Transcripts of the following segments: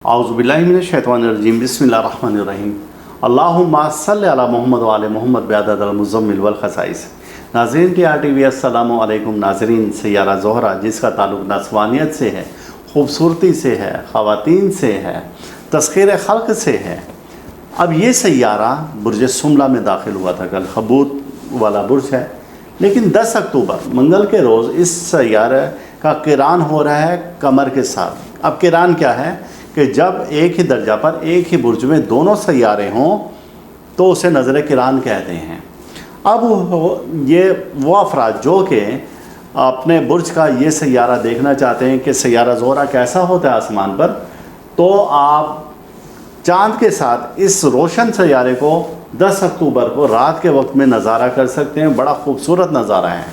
औज़ुबिल्लाहिमिनश्शैतानिर्रजीम बिस्मिल्लाहिर्रहमानिर्रहीम अल्लाहुम्मा सल्लि अला मोहम्मद व आले मोहम्मद बिअदद अल-मुज़म्मिल वल खसाइस। नाज़रीन की आरटीवी अस्सलामु अलैकुम। नाज़रीन, सैयारा ज़ोहरा जिसका ताल्लुक़ नस्वानियत से है, ख़ूबसूरती से है, ख़वातीन से है, तस्ख़ीर ख़ल्क़ से है। अब ये सैयारा बुर्ज सुमला में दाखिल हुआ था। कल खबूत वाला बुर्ज है, लेकिन 10 अक्टूबर मंगल के रोज़ इस सैयारे का किरान हो रहा है कमर के साथ। अब किरान क्या है कि जब एक ही दर्जा पर एक ही बुर्ज में दोनों सैयारे हों तो उसे नज़र किरान कहते हैं। अब ये वो अफराद जो कि अपने बुर्ज का ये सैयारा देखना चाहते हैं कि सैयारा ज़ोहरा कैसा होता है आसमान पर, तो आप चाँद के साथ इस रोशन सैयारे को 10 अक्टूबर को रात के वक्त में नज़ारा कर सकते हैं। बड़ा खूबसूरत नज़ारा है।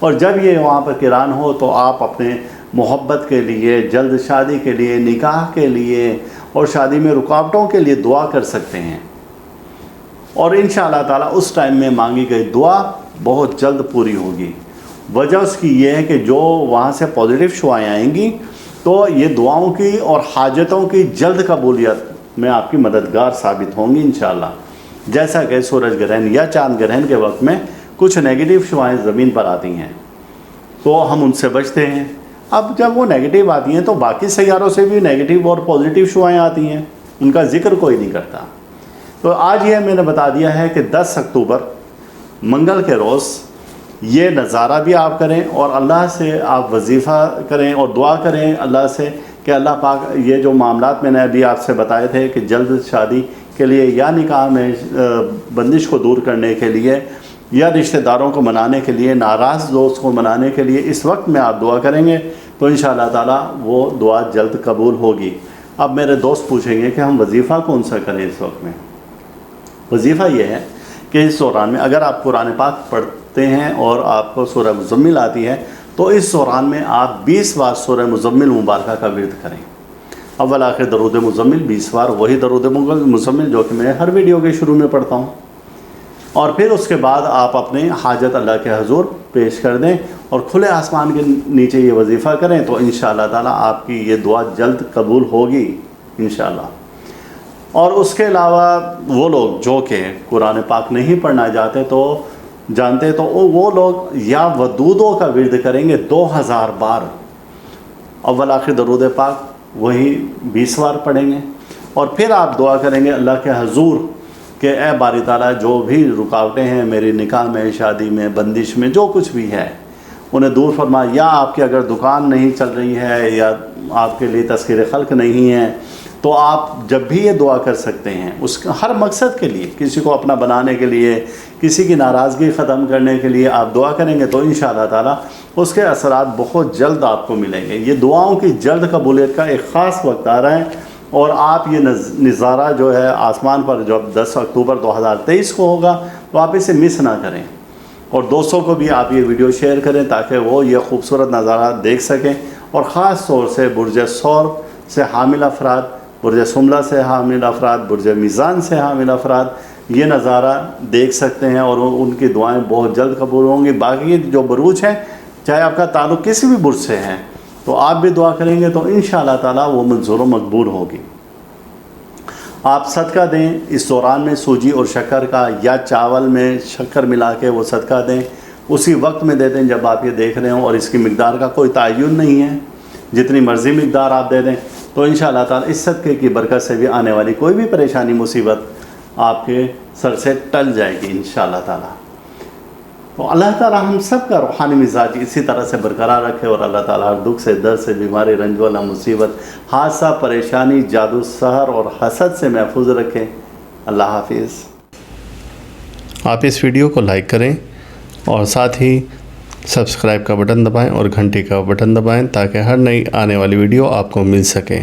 और जब ये वहाँ पर किरान हो तो आप अपने मोहब्बत के लिए, जल्द शादी के लिए, निकाह के लिए और शादी में रुकावटों के लिए दुआ कर सकते हैं। और इंशाअल्लाह ताला उस टाइम में मांगी गई दुआ बहुत जल्द पूरी होगी। वजह उसकी ये है कि जो वहाँ से पॉजिटिव शुआएँ आएंगी तो ये दुआओं की और हाजतों की जल्द कबूलियत में आपकी मददगार साबित होंगी इंशाअल्लाह। जैसा कि सूरज ग्रहण या चाँद ग्रहण के वक्त में कुछ नेगेटिव शुआएँ ज़मीन पर आती हैं तो हम उनसे बचते हैं। अब जब वो नेगेटिव आती हैं तो बाकी सैयारों से भी नेगेटिव और पॉजिटिव शुआएँ आती हैं, उनका ज़िक्र कोई नहीं करता। तो आज ये मैंने बता दिया है कि 10 अक्टूबर मंगल के रोज़ ये नज़ारा भी आप करें और अल्लाह से आप वजीफ़ा करें और दुआ करें अल्लाह से कि अल्लाह पाक ये जो मामलात मैंने अभी आपसे बताए थे कि जल्द शादी के लिए या निकाह में बंदिश को दूर करने के लिए या रिश्तेदारों को मनाने के लिए, नाराज़ दोस्त को मनाने के लिए इस वक्त में आप दुआ करेंगे तो इंशाअल्लाह ताला वो दुआ जल्द कबूल होगी। अब मेरे दोस्त पूछेंगे कि हम वजीफ़ा कौन सा करें इस वक्त में। वजीफ़ा ये है कि इस दौरान में अगर आप कुरान पाक पढ़ते हैं और आपको सूरह मुज़म्मिल आती है तो इस दौरान में आप 20 बार सूरह मुज़म्मिल मुबारका का विर्द करें। अव्वल आखिर दरूद मुज़म्मिल 20 बार, वही दरूद मुज़म्मिल जो कि मैं हर वीडियो के शुरू में पढ़ता हूँ। और फिर उसके बाद आप अपने हाजत अल्लाह के हजूर पेश कर दें और खुले आसमान के नीचे ये वजीफ़ा करें तो इंशाअल्लाह ताला आपकी ये दुआ जल्द कबूल होगी इंशाअल्लाह। और उसके अलावा वो लोग जो कि कुरान पाक नहीं पढ़ना जानते तो वो लोग या वदूदों का विर्द करेंगे 2000 बार। अव्वल आखिर दरूद पाक वही 20 बार पढ़ेंगे और फिर आप दुआ करेंगे अल्लाह के हजूर कि ए बारी ताला जो भी रुकावटें हैं मेरी निकाह में, शादी में, बंदिश में, जो कुछ भी है उन्हें दूर फरमा। या आपकी अगर दुकान नहीं चल रही है या आपके लिए तस्ख़ीर ख़ल्क़ नहीं है तो आप जब भी ये दुआ कर सकते हैं उस हर मकसद के लिए, किसी को अपना बनाने के लिए, किसी की नाराज़गी ख़त्म करने के लिए आप दुआ करेंगे तो इंशाअल्लाह ताला उसके असरात बहुत जल्द आपको मिलेंगे। ये दुआओं की जल्द कबूलियत का एक ख़ास वक्त आ रहा है और आप ये नज़ारा जो है आसमान पर जब 10 अक्टूबर 2023 को होगा तो आप इसे मिस ना करें और दोस्तों को भी आप ये वीडियो शेयर करें ताकि वो ये खूबसूरत नज़ारा देख सकें। और ख़ास तौर से बुर्ज सौर से हामिल अफराद, बुर्ज सुमला से हामिल अफराद, बुर्ज मीज़ान से हामिल अफराद ये नज़ारा देख सकते हैं और उनकी दुआएँ बहुत जल्द कबूल होंगी। बाकी जो बुरूज हैं, चाहे आपका ताल्लुक़ किसी भी बुर्ज से है, तो आप भी दुआ करेंगे तो इंशाअल्लाह ताला वो मंजूर व मकबूल होगी। आप सदका दें इस दौरान में, सूजी और शक्कर का या चावल में शक्कर मिला के वो सदका दें, उसी वक्त में दे दें जब आप ये देख रहे हों। और इसकी मिक़दार का कोई तयन नहीं है, जितनी मर्ज़ी मिक़दार आप दे दें तो इंशाअल्लाह ताला इस सदक़े की बरकत से भी आने वाली कोई भी परेशानी मुसीबत आपके सर से टल जाएगी इंशाअल्लाह ताला। तो अल्लाह ताला हम सब का रूहानी मिजाज इसी तरह से बरकरार रखे और अल्लाह ताला हर दुख से, दर्द से, बीमारी, रंज वाला, मुसीबत, हादसा, परेशानी, जादू, सहर और हसद से महफूज रखें। अल्लाह हाफिज़। आप इस वीडियो को लाइक करें और साथ ही सब्सक्राइब का बटन दबाएं और घंटी का बटन दबाएं ताकि हर नई आने वाली वीडियो आपको मिल सके।